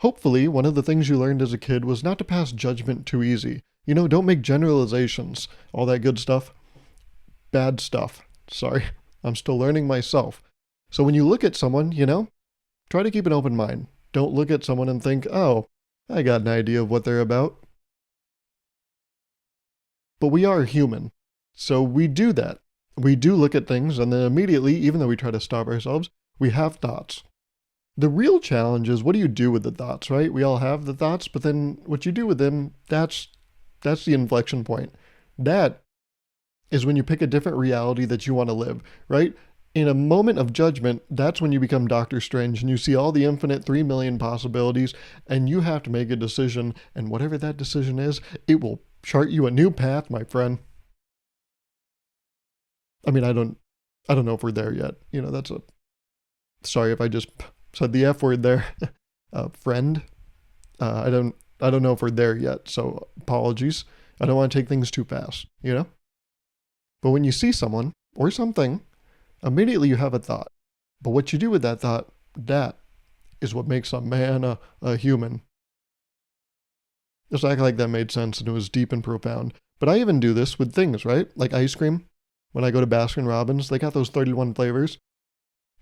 Hopefully, one of the things you learned as a kid was not to pass judgment too easy. Don't make generalizations, all that good stuff. Bad stuff. Sorry, I'm still learning myself. So when you look at someone, try to keep an open mind. Don't look at someone and think, oh, I got an idea of what they're about. But we are human. So we do that. We do look at things, and then immediately, even though we try to stop ourselves, we have thoughts. The real challenge is, what do you do with the thoughts, right? We all have the thoughts, but then what you do with them, that's the inflection point. That is when you pick a different reality that you want to live, right? In a moment of judgment, that's when you become Doctor Strange and you see all the infinite 3 million possibilities, and you have to make a decision, and whatever that decision is, it will chart you a new path, my friend. I mean, I don't know if we're there yet. Sorry if I just said the F word there. Friend. I don't know if we're there yet, so apologies. I don't want to take things too fast, But when you see someone or something, immediately you have a thought. But what you do with that thought, that is what makes a man a human. Just act like that made sense and it was deep and profound. But I even do this with things, right? Like ice cream. When I go to Baskin Robbins, they got those 31 flavors.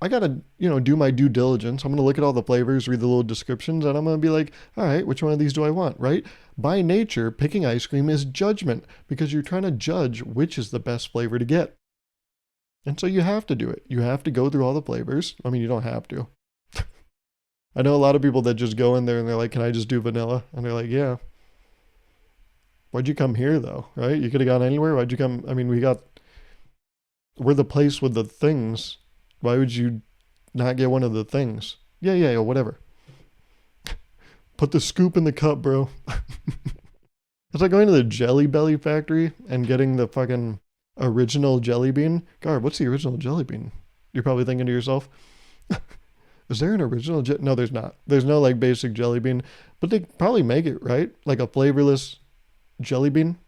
I gotta, do my due diligence. I'm gonna look at all the flavors, read the little descriptions, and I'm gonna be like, all right, which one of these do I want, right? By nature, picking ice cream is judgment because you're trying to judge which is the best flavor to get. And so you have to do it. You have to go through all the flavors. I mean, you don't have to. I know a lot of people that just go in there and they're like, can I just do vanilla? And they're like, yeah. Why'd you come here though, right? You could have gone anywhere. Why'd you come? I mean, we're the place with the things. Why would you not get one of the things? Yeah, whatever. Put the scoop in the cup, bro. It's like going to the Jelly Belly factory and getting the fucking original jelly bean. God, what's the original jelly bean? You're probably thinking to yourself, is there an original No, there's not. There's no like basic jelly bean, but they probably make it, right? Like a flavorless jelly bean.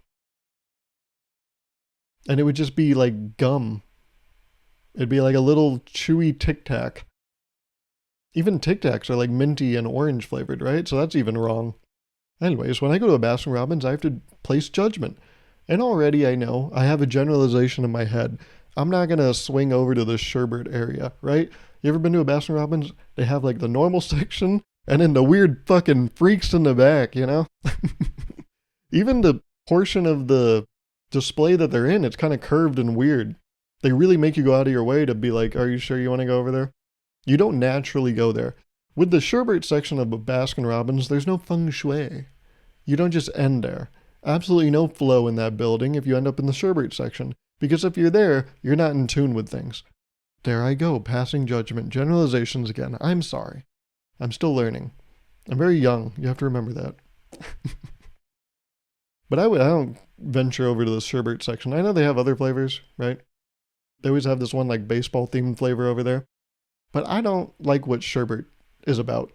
And it would just be like gum. It'd be like a little chewy Tic Tac. Even Tic Tacs are like minty and orange flavored, right? So that's even wrong. Anyways, when I go to a Baskin Robbins, I have to place judgment. And already I know I have a generalization in my head. I'm not going to swing over to the sherbet area, right? You ever been to a Baskin Robbins? They have like the normal section and then the weird fucking freaks in the back, Even the portion of the display that they're in, it's kind of curved and weird. They really make you go out of your way to be like, are you sure you want to go over there? You don't naturally go there. With the sherbet section of a Baskin Robbins, there's no feng shui. You don't just end there. Absolutely no flow in that building if you end up in the sherbet section. Because if you're there, you're not in tune with things. There I go, passing judgment. Generalizations again. I'm sorry. I'm still learning. I'm very young. You have to remember that. But I don't venture over to the sherbet section. I know they have other flavors, right? They always have this one like baseball themed flavor over there. But I don't like what sherbet is about.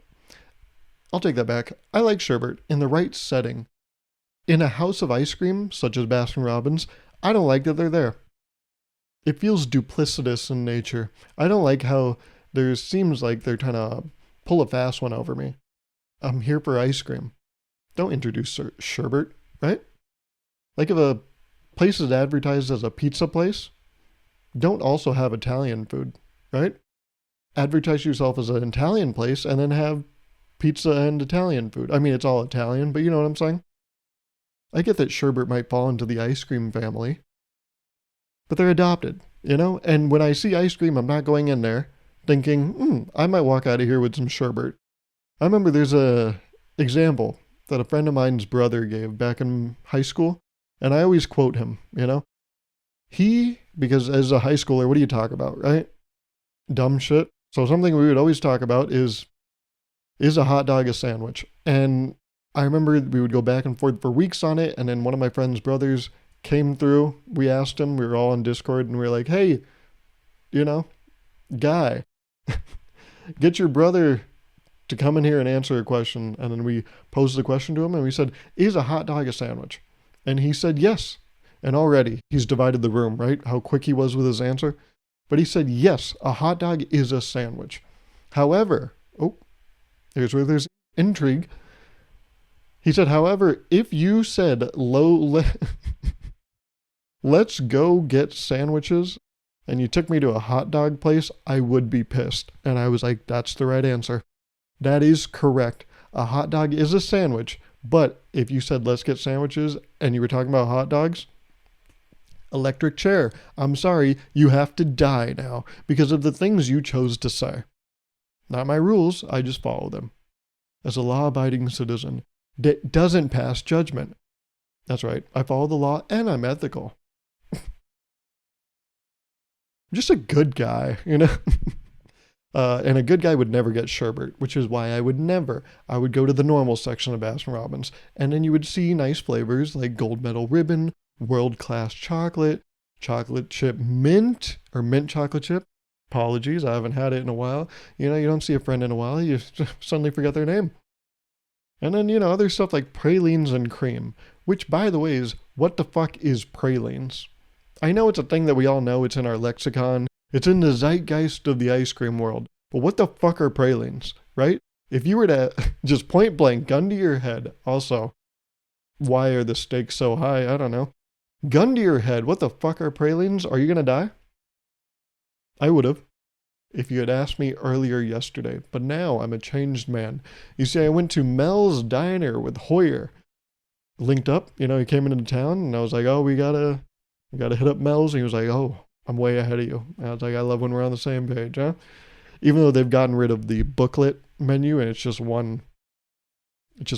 I'll take that back. I like sherbet in the right setting. In a house of ice cream, such as Baskin Robbins, I don't like that they're there. It feels duplicitous in nature. I don't like how there seems like they're trying to pull a fast one over me. I'm here for ice cream. Don't introduce sherbet, right? Like if a place is advertised as a pizza place, don't also have Italian food, right? Advertise yourself as an Italian place and then have pizza and Italian food. I mean, it's all Italian, but you know what I'm saying? I get that sherbet might fall into the ice cream family, but they're adopted, And when I see ice cream, I'm not going in there thinking, I might walk out of here with some sherbet. I remember there's a example that a friend of mine's brother gave back in high school, and I always quote him, Because as a high schooler, what do you talk about, right? Dumb shit. So something we would always talk about is a hot dog a sandwich? And I remember we would go back and forth for weeks on it, and then one of my friend's brothers came through. We asked him, we were all on Discord, and we were like, hey, guy, get your brother to come in here and answer a question. And then we posed the question to him, and we said, is a hot dog a sandwich? And he said yes. And already he's divided the room, right? How quick he was with his answer. But he said, yes, a hot dog is a sandwich. However, here's where there's intrigue. He said, however, if you said let's go get sandwiches and you took me to a hot dog place, I would be pissed. And I was like, that's the right answer. That is correct. A hot dog is a sandwich. But if you said, let's get sandwiches and you were talking about hot dogs, electric chair. I'm sorry, you have to die now because of the things you chose to say. Not my rules, I just follow them. As a law-abiding citizen that doesn't pass judgment. That's right, I follow the law and I'm ethical. I'm just a good guy, you know? And a good guy would never get sherbet, which is why I would go to the normal section of Baskin Robbins, and then you would see nice flavors like gold medal ribbon, world-class chocolate, chocolate chip mint, or mint chocolate chip. Apologies, I haven't had it in a while. You know, you don't see a friend in a while, you suddenly forget their name. And then, you know, other stuff like pralines and cream, which, by the way, is what the fuck is pralines? I know it's a thing that we all know, it's in our lexicon, it's in the zeitgeist of the ice cream world, but what the fuck are pralines, right? If you were to just point blank, gun to your head, also, why are the stakes so high? I don't know. Gun to your head, what the fuck are pralines? Are you gonna die? I would have, if you had asked me earlier yesterday, but now I'm a changed man. You see, I went to Mel's Diner with Hoyer. Linked up, you know, he came into town, and I was like, oh, we gotta hit up Mel's, and he was like, oh, I'm way ahead of you. And I was like, I love when we're on the same page, huh? Even though they've gotten rid of the booklet menu, and it's just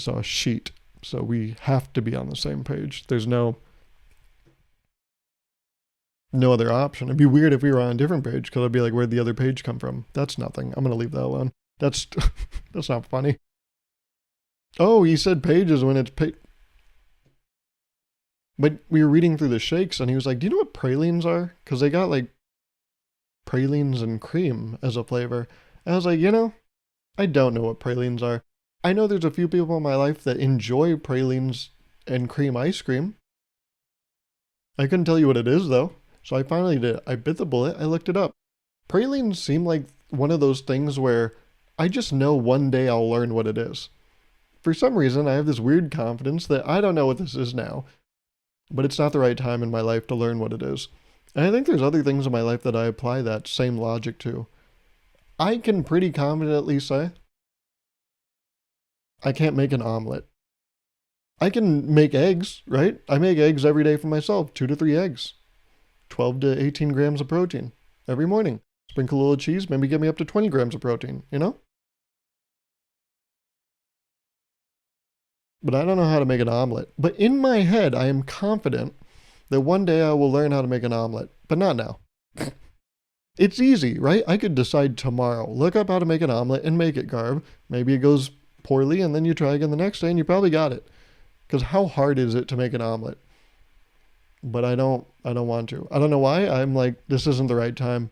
a sheet. So we have to be on the same page. There's no other option. It'd be weird if we were on a different page, because I'd be like, where'd the other page come from? That's nothing. I'm going to leave that alone. That's not funny. Oh, he said pages when it's But we were reading through the shakes, and he was like, do you know what pralines are? Because they got, like, pralines and cream as a flavor. And I was like, you know, I don't know what pralines are. I know there's a few people in my life that enjoy pralines and cream ice cream. I couldn't tell you what it is, though. So I finally did. I bit the bullet. I looked it up. Pralines seem like one of those things where I just know one day I'll learn what it is. For some reason, I have this weird confidence that I don't know what this is now, but it's not the right time in my life to learn what it is. And I think there's other things in my life that I apply that same logic to. I can pretty confidently say I can't make an omelet. I can make eggs, right? I make eggs every day for myself, 2 to 3 eggs. 12 to 18 grams of protein every morning. Sprinkle a little cheese, maybe get me up to 20 grams of protein, you know? But I don't know how to make an omelet. But in my head, I am confident that one day I will learn how to make an omelet, but not now. It's easy, right? I could decide tomorrow, look up how to make an omelet and make it, Garv. Maybe it goes poorly and then you try again the next day and you probably got it. Because how hard is it to make an omelet? But I don't want to. I don't know why. I'm like, this isn't the right time.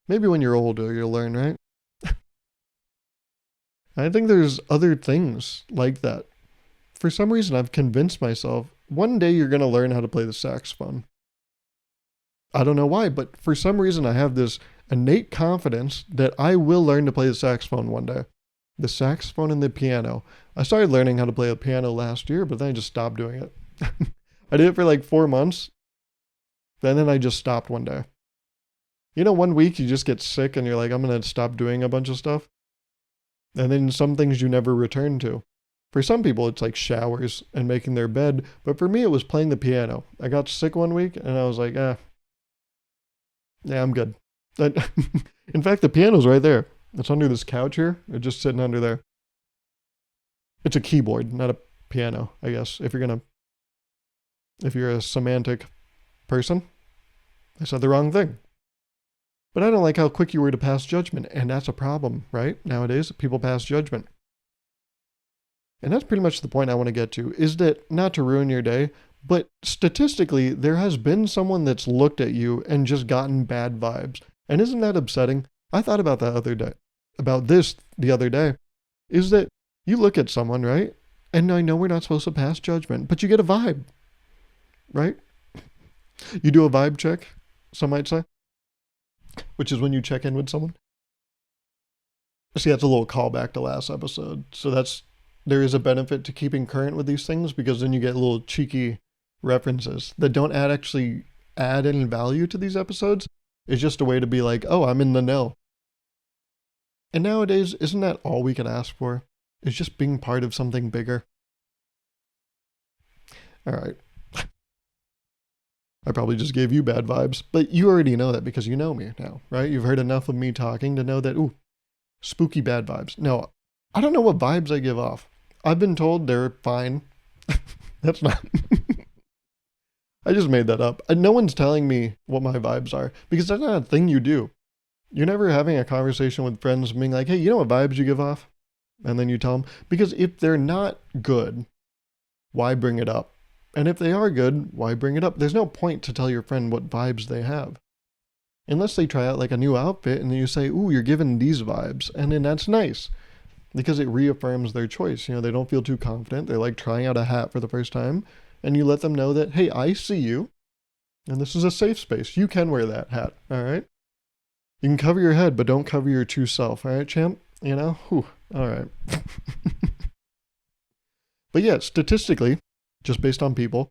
Maybe when you're older, you'll learn, right? I think there's other things like that. For some reason, I've convinced myself, one day you're going to learn how to play the saxophone. I don't know why, but for some reason, I have this innate confidence that I will learn to play the saxophone one day. The saxophone and the piano. I started learning how to play the piano last year, but then I just stopped doing it. I did it for like 4 months. And then I just stopped one day. You know, one week you just get sick and you're like, I'm going to stop doing a bunch of stuff. And then some things you never return to. For some people, it's like showers and making their bed. But for me, it was playing the piano. I got sick one week and I was like, yeah, I'm good. In fact, the piano's right there. It's under this couch here. It's just sitting under there. It's a keyboard, not a piano, I guess. If you're a semantic person, I said the wrong thing. But I don't like how quick you were to pass judgment, and that's a problem, right? Nowadays, people pass judgment. And that's pretty much the point I want to get to, is that, not to ruin your day, but statistically, there has been someone that's looked at you and just gotten bad vibes. And isn't that upsetting? I thought about that the other day, is that you look at someone, right? And I know we're not supposed to pass judgment, but you get a vibe, right? You do a vibe check, some might say, which is when you check in with someone. See, that's a little callback to last episode. So there is a benefit to keeping current with these things because then you get little cheeky references that don't actually add any value to these episodes. It's just a way to be like, oh, I'm in the know. And nowadays, isn't that all we can ask for? Is just being part of something bigger. All right. I probably just gave you bad vibes, but you already know that because you know me now, right? You've heard enough of me talking to know that, ooh, spooky bad vibes. No, I don't know what vibes I give off. I've been told they're fine. That's not. I just made that up. And no one's telling me what my vibes are because that's not a thing you do. You're never having a conversation with friends being like, hey, you know what vibes you give off? And then you tell them. Because if they're not good, why bring it up? And if they are good, why bring it up? There's no point to tell your friend what vibes they have. Unless they try out like a new outfit and then you say, ooh, you're giving these vibes. And then that's nice because it reaffirms their choice. You know, they don't feel too confident. They're like trying out a hat for the first time. And you let them know that, hey, I see you. And this is a safe space. You can wear that hat. All right. You can cover your head, but don't cover your true self. All right, champ? You know? Whew. All right. But yeah, statistically, just based on people,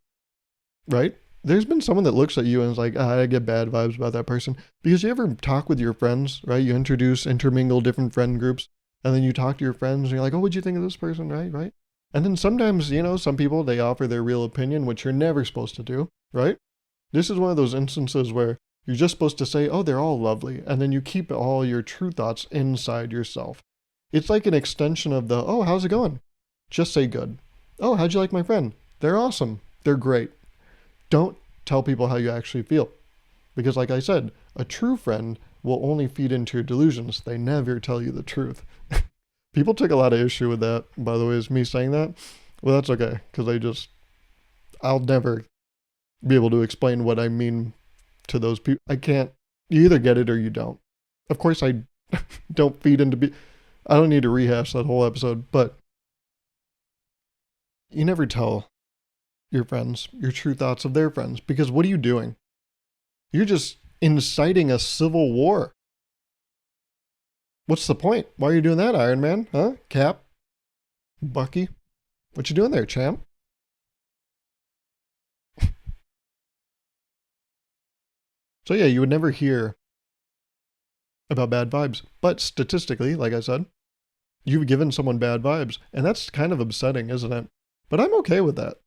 right? There's been someone that looks at you and is like, I get bad vibes about that person. Because you ever talk with your friends, right? You intermingle different friend groups, and then you talk to your friends and you're like, oh, what'd you think of this person, right? And then sometimes, you know, some people, they offer their real opinion, which you're never supposed to do, right? This is one of those instances where you're just supposed to say, oh, they're all lovely. And then you keep all your true thoughts inside yourself. It's like an extension of the, oh, how's it going? Just say good. Oh, how'd you like my friend? They're awesome. They're great. Don't tell people how you actually feel. Because like I said, a true friend will only feed into your delusions. They never tell you the truth. People took a lot of issue with that, by the way, is me saying that. Well, that's okay, because I'll never be able to explain what I mean to those people. I can't, you either get it or you don't. Of course, I don't feed into, I don't need to rehash that whole episode, but you never tell your friends your true thoughts of their friends, because what are you doing? You're just inciting a civil war. What's the point? Why are you doing that, Iron Man? Huh? Cap? Bucky? What you doing there, champ? So yeah, you would never hear about bad vibes. But statistically, like I said, you've given someone bad vibes. And that's kind of upsetting, isn't it? But I'm okay with that.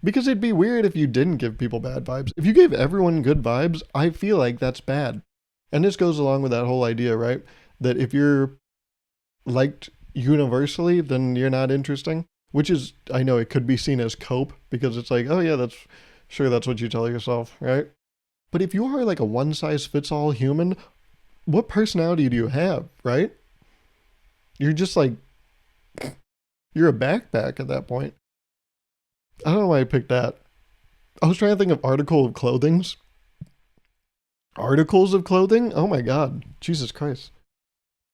Because it'd be weird if you didn't give people bad vibes. If you gave everyone good vibes, I feel like that's bad. And this goes along with that whole idea, right? That if you're liked universally, then you're not interesting. Which is, I know it could be seen as cope, because it's like, oh yeah, that's what you tell yourself, right? But if you are like a one-size-fits-all human, what personality do you have, right? You're just like, you're a backpack at that point. I don't know why I picked that. I was trying to think of articles of clothing. Articles of clothing? Oh my god. Jesus Christ.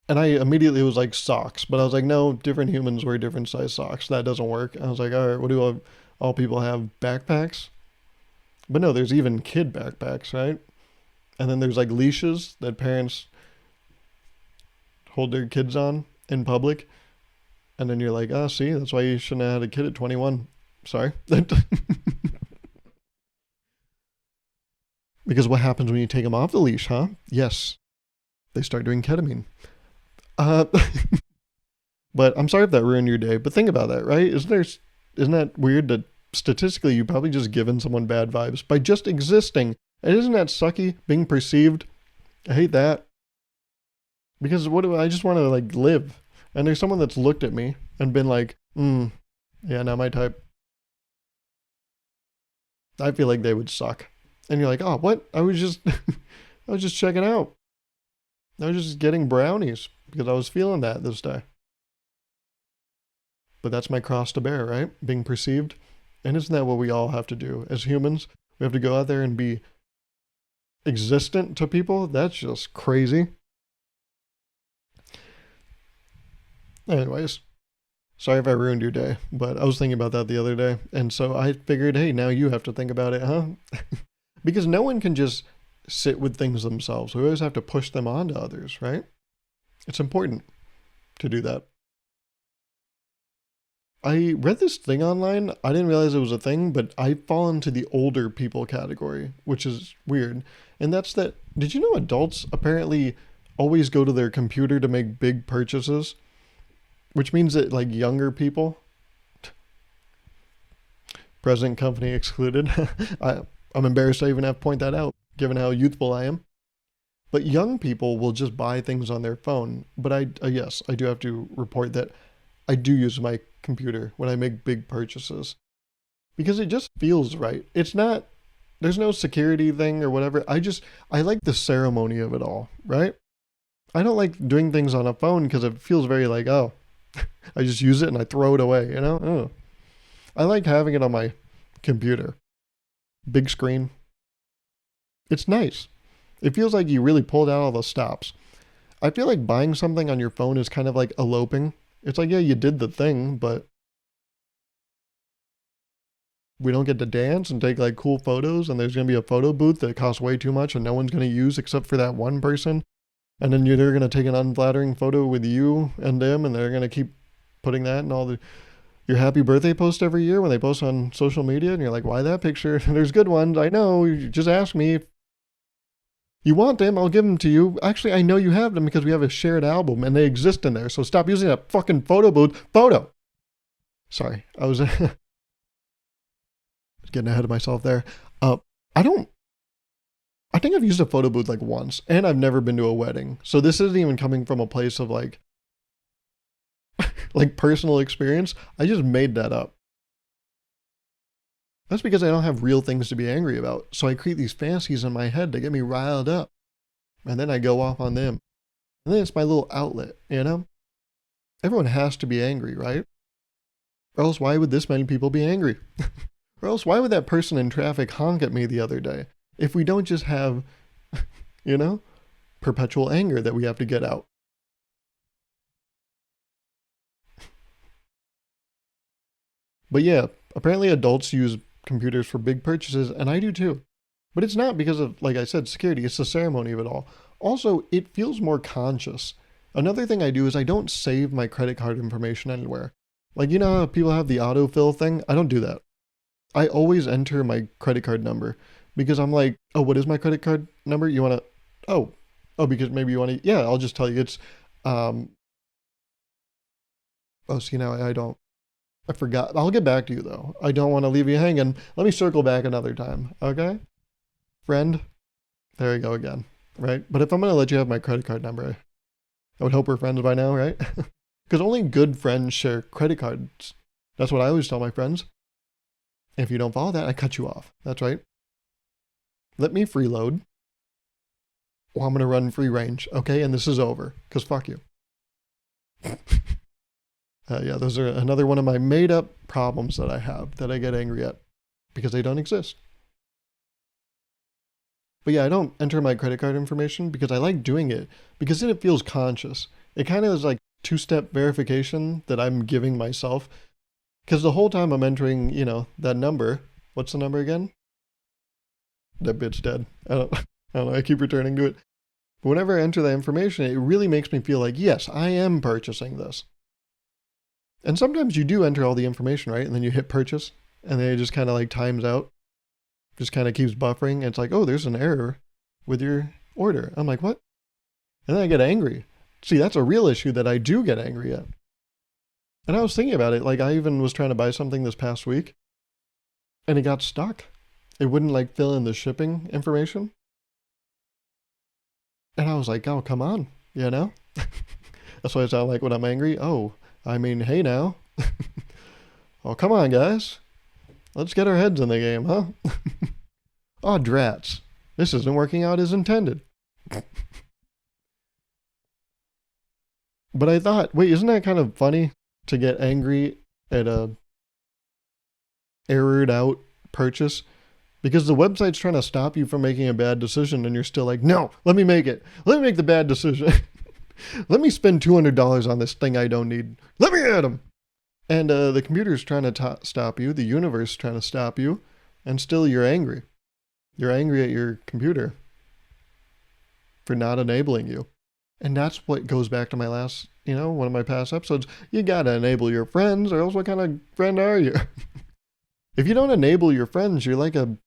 And I immediately was like socks, but I was like, no, different humans wear different size socks. That doesn't work. I was like, all right, what do all people have? Backpacks? But no, there's even kid backpacks, right? And then there's like leashes that parents hold their kids on in public. And then you're like, oh, see, that's why you shouldn't have had a kid at 21. Sorry. Because what happens when you take them off the leash, huh? Yes. They start doing ketamine. But I'm sorry if that ruined your day, but think about that, right? Isn't that weird that statistically you've probably just given someone bad vibes by just existing? And isn't that sucky, being perceived? I hate that. Because I just want to like live. And there's someone that's looked at me and been like, yeah, not my type. I feel like they would suck. And you're like, oh, what? I was just checking out. I was just getting brownies because I was feeling that this day. But that's my cross to bear, right? Being perceived. And isn't that what we all have to do as humans? We have to go out there and be existent to people. That's just crazy. Anyways, sorry if I ruined your day, but I was thinking about that the other day. And so I figured, hey, now you have to think about it, huh? Because no one can just sit with things themselves. We always have to push them on to others, right? It's important. to do that. I read this thing online. I didn't realize it was a thing, but I fall into the older people category, which is weird. And that's that. Did you know adults apparently always go to their computer to make big purchases? Which means that, like, younger people, present company excluded, I'm embarrassed I even have to point that out, given how youthful I am. But young people will just buy things on their phone. But yes, I do have to report that I do use my computer when I make big purchases because it just feels right. It's not, there's no security thing or whatever. I like the ceremony of it all, right? I don't like doing things on a phone because it feels very like, oh, I just use it and I throw it away, you know? Oh. I like having it on my computer. Big screen. It's nice. It feels like you really pulled out all the stops. I feel like buying something on your phone is kind of like eloping. It's like, yeah, you did the thing, but we don't get to dance and take like cool photos, and there's going to be a photo booth that costs way too much and no one's going to use except for that one person. And then they're going to take an unflattering photo with you and them, and they're going to keep putting that in all your happy birthday post every year when they post on social media, and you're like, why that picture? There's good ones. I know. You just ask me. If you want them, I'll give them to you. Actually, I know you have them because we have a shared album and they exist in there. So stop using that fucking photo booth. Photo. Sorry, I was getting ahead of myself there. I think I've used a photo booth like once, and I've never been to a wedding. So this isn't even coming from a place of like personal experience. I just made that up. That's because I don't have real things to be angry about. So I create these fantasies in my head to get me riled up. And then I go off on them. And then it's my little outlet, you know? Everyone has to be angry, right? Or else why would this many people be angry? Or else why would that person in traffic honk at me the other day? If we don't just have, you know, perpetual anger that we have to get out. But yeah, apparently adults use computers for big purchases, and I do too. But it's not because of, like I said, security. It's the ceremony of it all. Also, it feels more conscious. Another thing I do is I don't save my credit card information anywhere. Like, you know how people have the autofill thing? I don't do that. I always enter my credit card number because I'm like, oh, what is my credit card number? You want to, because maybe you want to, yeah, I'll just tell you. It's, see, now I forgot. I'll get back to you though. I don't want to leave you hanging. Let me circle back another time, okay? Friend, there we go again, right? But if I'm going to let you have my credit card number, I would hope we're friends by now, right? Because only good friends share credit cards. That's what I always tell my friends. If you don't follow that, I cut you off. That's right. Let me freeload. Well, I'm going to run free range, okay? And this is over, because fuck you. Yeah, those are another one of my made up problems that I have that I get angry at because they don't exist. But yeah, I don't enter my credit card information because I like doing it because then it feels conscious. It kind of is like two-step verification that I'm giving myself because the whole time I'm entering, you know, that number. What's the number again? That bitch dead. I don't know. I keep returning to it. But whenever I enter that information, it really makes me feel like, yes, I am purchasing this. And sometimes you do enter all the information, right? And then you hit purchase, and then it just kind of like times out. Just kind of keeps buffering. And it's like, oh, there's an error with your order. I'm like, what? And then I get angry. See, that's a real issue that I do get angry at. And I was thinking about it. Like, I even was trying to buy something this past week, and it got stuck. It wouldn't like fill in the shipping information. And I was like, oh, come on, you know? That's what I sound like when I'm angry. Oh, I mean, hey now. Oh, come on, guys. Let's get our heads in the game, huh? Oh, drats. This isn't working out as intended. But I thought, wait, isn't that kind of funny to get angry at a errored out purchase? Because the website's trying to stop you from making a bad decision and you're still like, no, let me make it. Let me make the bad decision. Let me spend $200 on this thing I don't need. Let me at them. And the computer's trying to stop you. The universe is trying to stop you. And still you're angry. You're angry at your computer for not enabling you. And that's what goes back to my last, one of my past episodes, you gotta enable your friends, or else what kind of friend are you? If you don't enable your friends, you're like a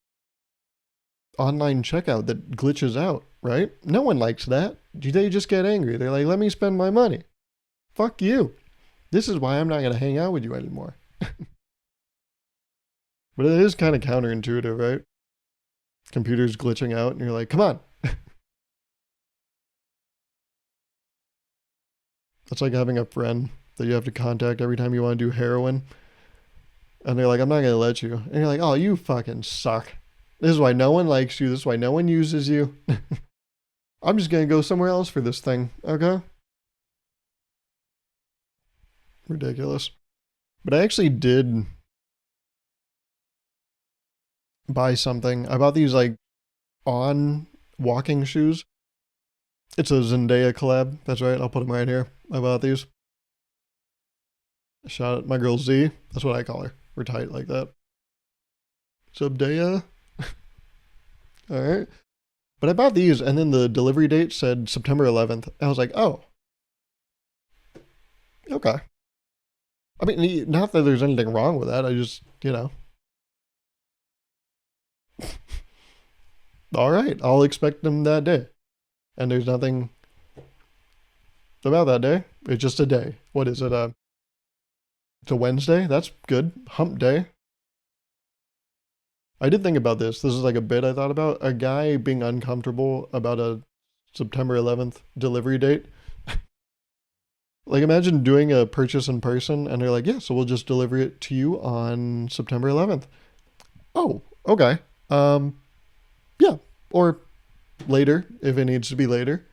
online checkout that glitches out, right? No one likes that. They just get angry. They're like, let me spend my money. Fuck you. This is why I'm not going to hang out with you anymore. But it is kind of counterintuitive, right? Computers glitching out, and you're like, come on. It's like having a friend that you have to contact every time you want to do heroin. And they're like, I'm not going to let you. And you're like, oh, you fucking suck. This is why no one likes you. This is why no one uses you. I'm just going to go somewhere else for this thing. Okay? Ridiculous. But I actually did buy something. I bought these like on walking shoes. It's a Zendaya collab. That's right. I'll put them right here. I bought these. Shout out my girl Z. That's what I call her. We're tight like that. Zendaya. All right. But I bought these, and then the delivery date said September 11th. I was like, oh. Okay. I mean, not that there's anything wrong with that. I just, all right, I'll expect them that day. And there's nothing about that day. It's just a day. What is it? It's a Wednesday? That's good. Hump day. I did think about this. This is like a bit I thought about. A guy being uncomfortable about a September 11th delivery date. Like, imagine doing a purchase in person and they're like, yeah, so we'll just deliver it to you on September 11th. Oh, okay. Yeah. Or later, if it needs to be later.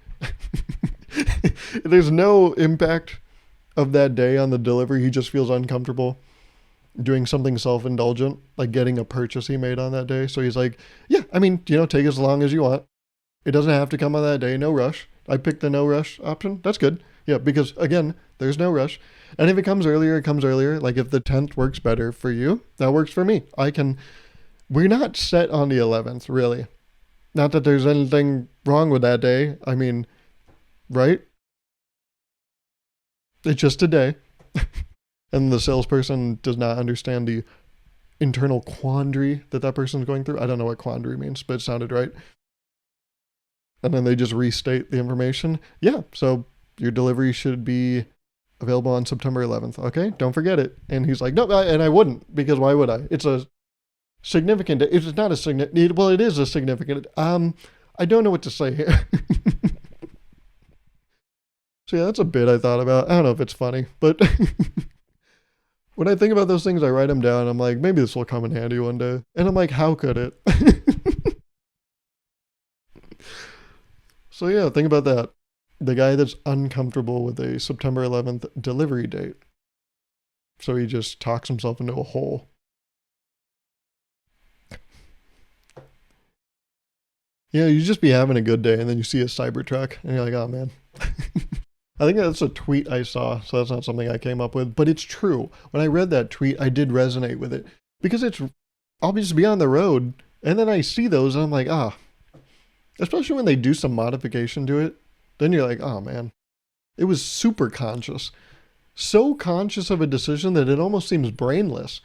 There's no impact of that day on the delivery. He just feels uncomfortable doing something self-indulgent, like getting a purchase he made on that day. So he's like, yeah, I mean, take as long as you want. It doesn't have to come on that day. No rush. I picked the no rush option. That's good. Yeah, because again, there's no rush. And if it comes earlier, it comes earlier. Like if the 10th works better for you, that works for me. We're not set on the 11th, really. Not that there's anything wrong with that day. I mean, right? It's just a day. And the salesperson does not understand the internal quandary that person's going through. I don't know what quandary means, but it sounded right. And then they just restate the information. Yeah, so your delivery should be available on September 11th. Okay, don't forget it. And he's like, no, and I wouldn't, because why would I? It's a significant, it's not a significant, well, it is a significant, I don't know what to say here. So yeah, that's a bit I thought about. I don't know if it's funny, but when I think about those things, I write them down. I'm like, maybe this will come in handy one day. And I'm like, how could it? So yeah, think about that. The guy that's uncomfortable with a September 11th delivery date. So he just talks himself into a hole. You just be having a good day and then you see a Cybertruck and you're like, oh man. I think that's a tweet I saw, so that's not something I came up with, but it's true. When I read that tweet, I did resonate with it because I'll just be on the road and then I see those and I'm like, especially when they do some modification to it, then you're like, oh man, it was super conscious. So conscious of a decision that it almost seems brainless.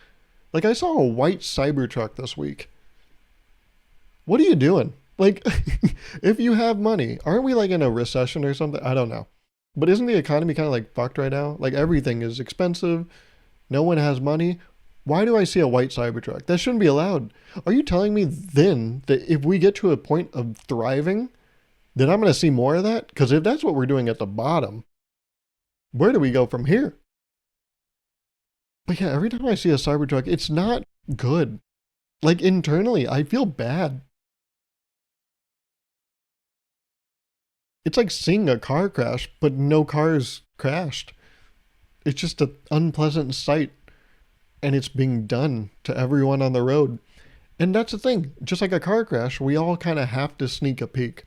Like I saw a white Cybertruck this week. What are you doing? Like, if you have money, aren't we like in a recession or something? I don't know. But isn't the economy kind of like fucked right now? Like everything is expensive. No one has money. Why do I see a white Cybertruck? That shouldn't be allowed. Are you telling me then that if we get to a point of thriving, then I'm going to see more of that? Because if that's what we're doing at the bottom, where do we go from here? But yeah, every time I see a Cybertruck, it's not good. Like internally, I feel bad. It's like seeing a car crash, but no cars crashed. It's just an unpleasant sight. And it's being done to everyone on the road. And that's the thing. Just like a car crash, we all kind of have to sneak a peek.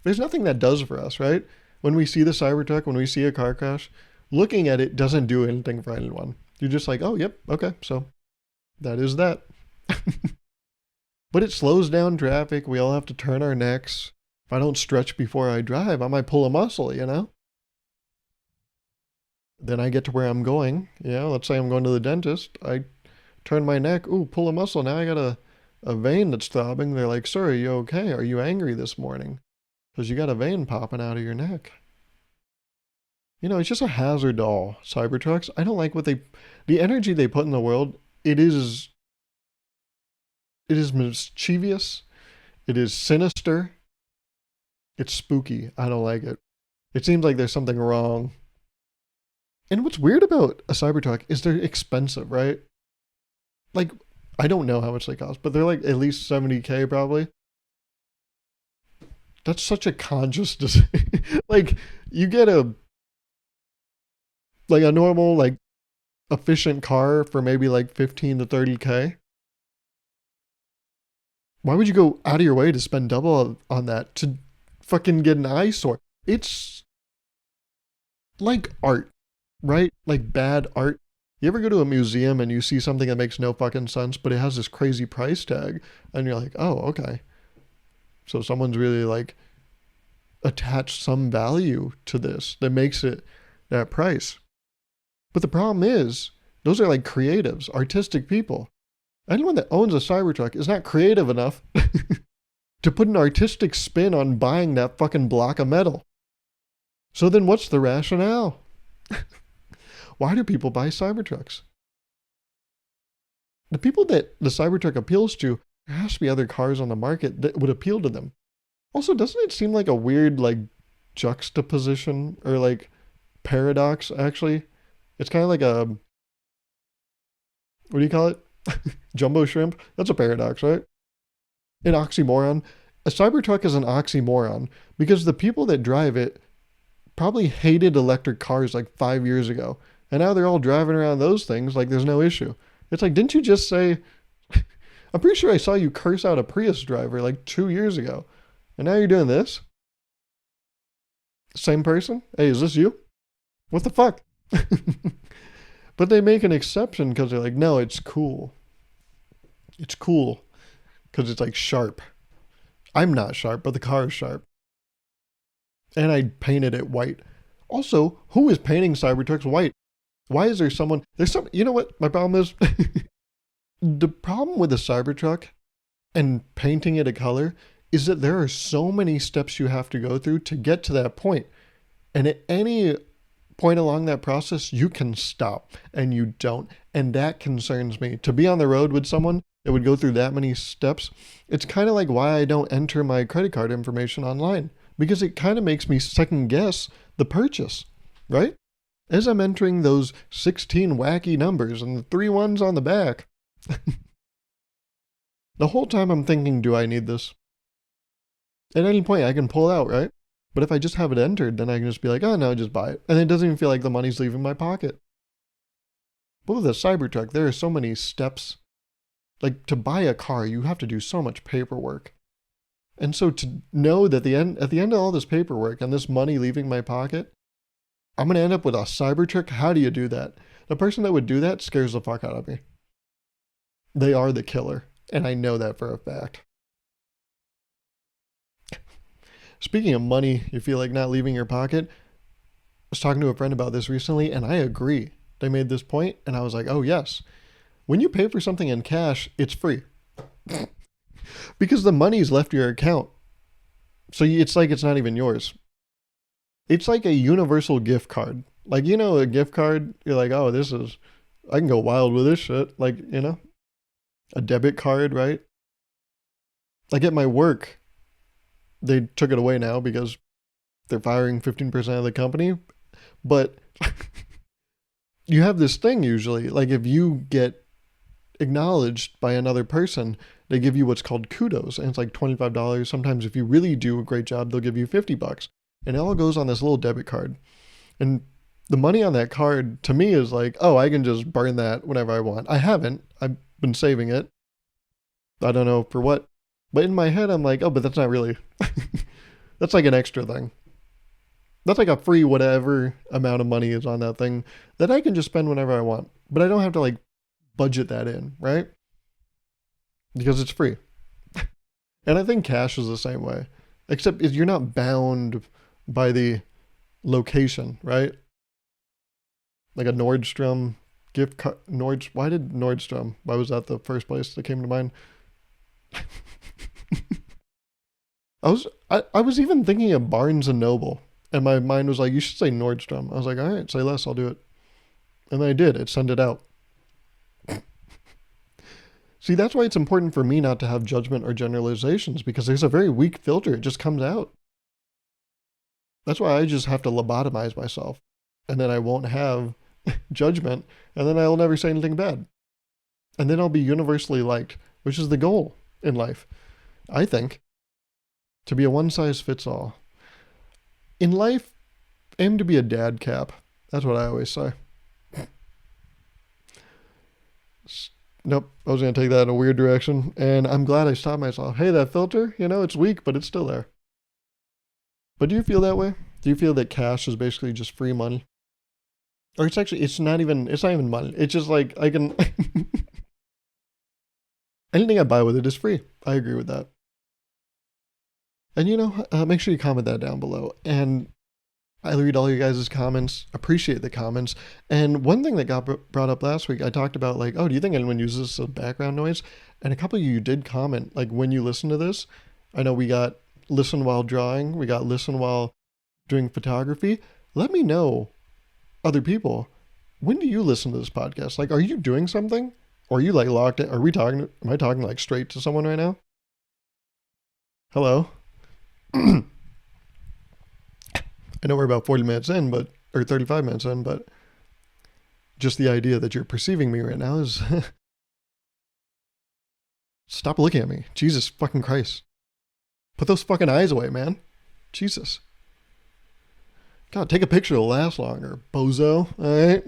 There's nothing that does for us, right? When we see the Cybertruck, when we see a car crash, looking at it doesn't do anything for anyone. You're just like, oh, yep, okay, so that is that. But it slows down traffic. We all have to turn our necks. If I don't stretch before I drive, I might pull a muscle, Then I get to where I'm going. Let's say I'm going to the dentist. I turn my neck. Ooh, pull a muscle. Now I got a vein that's throbbing. They're like, sir, are you okay? Are you angry this morning? Because you got a vein popping out of your neck. It's just a hazard to all Cybertrucks. I don't like the energy they put in the world. It is mischievous. It is sinister. It's spooky. I don't like it. It seems like there's something wrong. And what's weird about a Cybertruck is they're expensive, right? Like, I don't know how much they cost, but they're like at least 70K probably. That's such a conscious decision. Like, you get a normal, like, efficient car for maybe like 15 to 30K. Why would you go out of your way to spend double on that to fucking get an eyesore? It's like art, right? Like bad art. You ever go to a museum and you see something that makes no fucking sense, but it has this crazy price tag, and you're like, oh, okay. So someone's really like attached some value to this that makes it that price. But the problem is, those are like creatives, artistic people. Anyone that owns a Cybertruck is not creative enough to put an artistic spin on buying that fucking block of metal. So then what's the rationale? Why do people buy Cybertrucks? The people that the Cybertruck appeals to, there has to be other cars on the market that would appeal to them. Also, doesn't it seem like a weird, like, juxtaposition or, like, paradox, actually? It's kind of like what do you call it? Jumbo shrimp? That's a paradox, right? An oxymoron. A Cybertruck is an oxymoron because the people that drive it probably hated electric cars like 5 years ago. And now they're all driving around those things like there's no issue. It's like, didn't you just say... I'm pretty sure I saw you curse out a Prius driver like 2 years ago. And now you're doing this? Same person? Hey, is this you? What the fuck? But they make an exception because they're like, no, it's cool. It's cool because it's like sharp. I'm not sharp, but the car is sharp. And I painted it white. Also, who is painting Cybertrucks white? Why is there someone... You know what my problem is? The problem with a Cybertruck and painting it a color is that there are so many steps you have to go through to get to that point. And at any point along that process, you can stop, and you don't. And that concerns me. To be on the road with someone that would go through that many steps, it's kind of like why I don't enter my credit card information online, because it kind of makes me second guess the purchase, right? As I'm entering those 16 wacky numbers and the 3 ones on the back, the whole time I'm thinking, do I need this? At any point I can pull out, right? But if I just have it entered, then I can just be like, oh no, just buy it. And it doesn't even feel like the money's leaving my pocket. But with a Cybertruck, there are so many steps. Like, to buy a car, you have to do so much paperwork. And so to know that at the end of all this paperwork and this money leaving my pocket, I'm going to end up with a Cybertruck. How do you do that? The person that would do that scares the fuck out of me. They are the killer. And I know that for a fact. Speaking of money, you feel like not leaving your pocket. I was talking to a friend about this recently, and I agree. They made this point, and I was like, oh yes. When you pay for something in cash, it's free. Because the money's left your account. So it's like it's not even yours. It's like a universal gift card. Like, a gift card, you're like, oh, I can go wild with this shit. Like, a debit card, right? Like at my work, they took it away now because they're firing 15% of the company. But you have this thing usually, like if you get acknowledged by another person, they give you what's called kudos, and it's like $25. Sometimes if you really do a great job, they'll give you $50. And it all goes on this little debit card. And the money on that card to me is like, oh, I can just burn that whenever I want. I haven't. I've been saving it. I don't know for what. But in my head, I'm like, oh, but that's not really... That's like an extra thing. That's like a free whatever amount of money is on that thing that I can just spend whenever I want. But I don't have to like budget that in, right? Because it's free. And I think cash is the same way. Except you're not bound by the location, right? like a Nordstrom gift card. Why did Nordstrom? Why was that the first place that came to mind? I was even thinking of Barnes and Noble, and my mind was like, you should say Nordstrom. I was like, all right, say less, I'll do it. And then I did. It sent it out. See, that's why it's important for me not to have judgment or generalizations, because there's a very weak filter. It just comes out. That's why I just have to lobotomize myself, and then I won't have judgment, and then I'll never say anything bad. And then I'll be universally liked, which is the goal in life, I think. To be a one size fits all. In life, aim to be a dad cap. That's what I always say. Nope, I was going to take that in a weird direction, and I'm glad I stopped myself. Hey, that filter, it's weak, but it's still there. But do you feel that way? Do you feel that cash is basically just free money? Or it's not even money. It's just like, I can, anything I buy with it is free. I agree with that. And make sure you comment that down below. And I read all your guys' comments, appreciate the comments. And one thing that got brought up last week, I talked about like, oh, do you think anyone uses this as background noise? And a couple of you did comment, like when you listen to this. I know we got listen while drawing, we got listen while doing photography. Let me know, other people, when do you listen to this podcast? Like, are you doing something? Or are you like locked in? Am I talking like straight to someone right now? Hello? I know we're about 40 minutes in, or 35 minutes in, but just the idea that you're perceiving me right now is stop looking at me. Jesus fucking Christ. Put those fucking eyes away, man. Jesus. God, take a picture, it'll last longer, bozo. All right.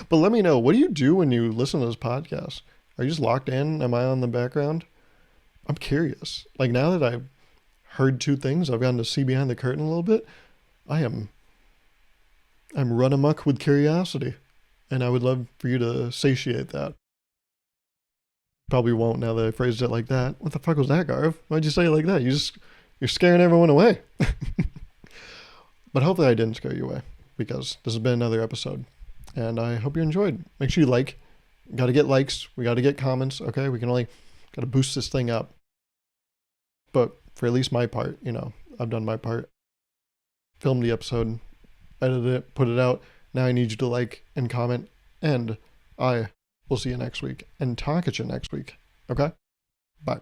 But let me know, what do you do when you listen to this podcast? Are you just locked in? Am I on the background? I'm curious. Like now that I've heard two things, I've gotten to see behind the curtain a little bit. I'm run amok with curiosity, and I would love for you to satiate that. Probably won't now that I phrased it like that. What the fuck was that, Gauruv? Why'd you say it like that? You're scaring everyone away. But hopefully I didn't scare you away, because this has been another episode, and I hope you enjoyed. Make sure you like. Got to get likes. We got to get comments. Okay, we can only got to boost this thing up. But for at least my part, I've done my part. Filmed the episode, edited it, put it out. Now I need you to like and comment, and I will see you next week and talk at you next week. Okay? Bye.